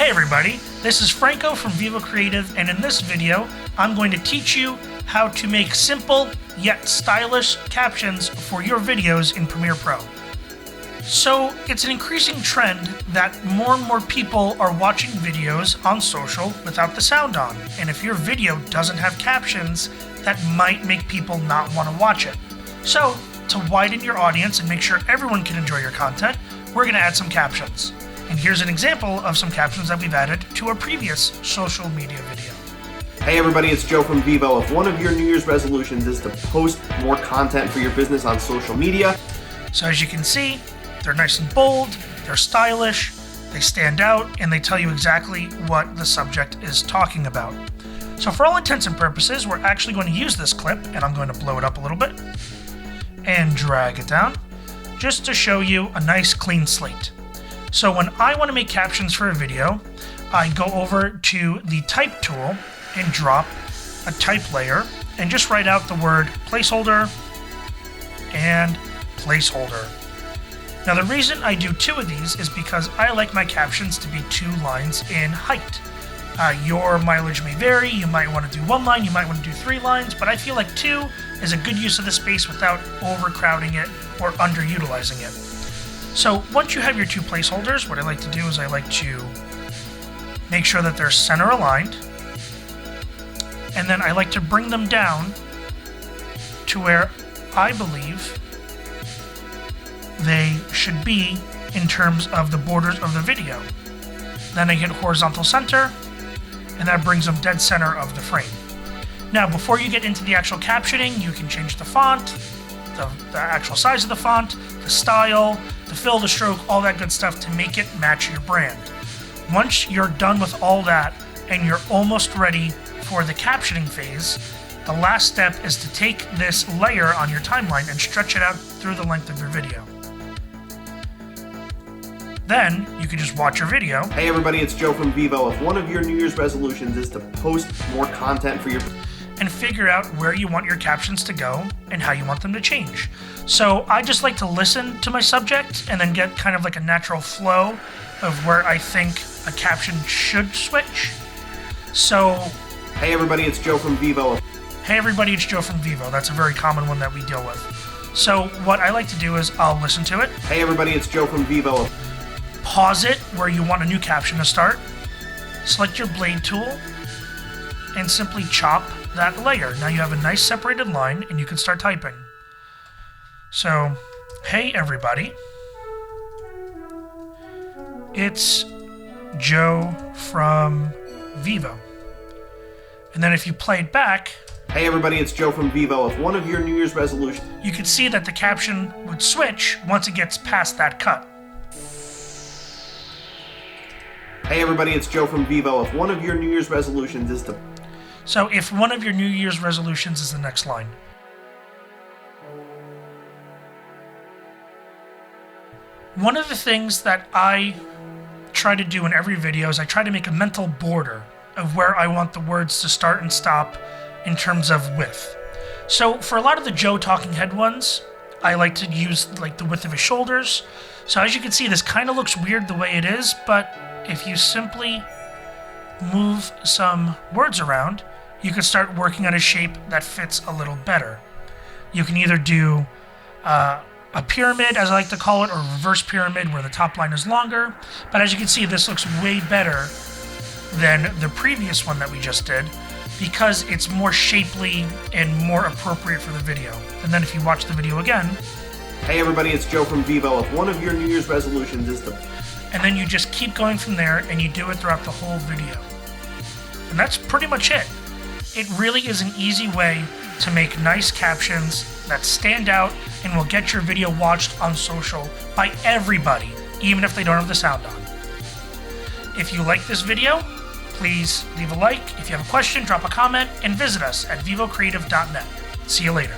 Hey everybody, this is Franco from Vivo Creative, and in this video, I'm going to teach you how to make simple yet stylish captions for your videos in Premiere Pro. So, it's an increasing trend that more and more people are watching videos on social without the sound on, and if your video doesn't have captions, that might make people not want to watch it. So, to widen your audience and make sure everyone can enjoy your content, we're going to add some captions. And here's an example of some captions that we've added to a previous social media video. Hey everybody, it's Joe from Vivo. If one of your New Year's resolutions is to post more content for your business on social media. So as you can see, they're nice and bold, they're stylish, they stand out, and they tell you exactly what the subject is talking about. So for all intents and purposes, we're actually going to use this clip, and I'm going to blow it up a little bit and drag it down just to show you a nice clean slate. So when I want to make captions for a video, I go over to the type tool and drop a type layer and just write out the word placeholder and placeholder. Now the reason I do two of these is because I like my captions to be 2 lines in height. Your mileage may vary, you might want to do 1 line, you might want to do 3 lines, but I feel like 2 is a good use of the space without overcrowding it or underutilizing it. So once you have your 2 placeholders, what I like to do is I like to make sure that they're center aligned, and then I like to bring them down to where I believe they should be in terms of the borders of the video. Then I hit horizontal center, and that brings them dead center of the frame. Now before you get into the actual captioning, you can change the font, the actual size of the font, the style, the fill, the stroke, all that good stuff to make it match your brand. Once you're done with all that and you're almost ready for the captioning phase, the last step is to take this layer on your timeline and stretch it out through the length of your video. Then you can just watch your video. Hey everybody, it's Joe from Vivo. If one of your New Year's resolutions is to post more content for your and figure out where you want your captions to go and how you want them to change. So I just like to listen to my subject and then get kind of like a natural flow of where I think a caption should switch. So, hey everybody, it's Joe from Vivo. Hey everybody, it's Joe from Vivo. That's a very common one that we deal with. So what I like to do is I'll listen to it. Hey everybody, it's Joe from Vivo. Pause it where you want a new caption to start. Select your blade tool and simply chop that layer. Now you have a nice separated line and you can start typing. So, hey everybody, it's Joe from Vivo. And then if you play it back, hey everybody, it's Joe from Vivo. If one of your New Year's resolutions, you can see that the caption would switch once it gets past that cut. hey everybody, it's Joe from Vivo. If one of your New Year's resolutions is to So if one of your New Year's resolutions is the next line. One of the things that I try to do in every video is I try to make a mental border of where I want the words to start and stop in terms of width. So for a lot of the Joe talking head ones, I like to use like the width of his shoulders. So as you can see, this kind of looks weird the way it is, but if you simply move some words around, you can start working on a shape that fits a little better. You can either do a pyramid, as I like to call it, or a reverse pyramid where the top line is longer. But as you can see, this looks way better than the previous one that we just did because it's more shapely and more appropriate for the video. And then if you watch the video again, hey everybody, it's Joe from Vivo. If one of your New Year's resolutions is to and then you just keep going from there and you do it throughout the whole video. And that's pretty much it. It really is an easy way to make nice captions that stand out and will get your video watched on social by everybody, even if they don't have the sound on. If you like this video, please leave a like. If you have a question, drop a comment and visit us at vivocreative.net. See you later.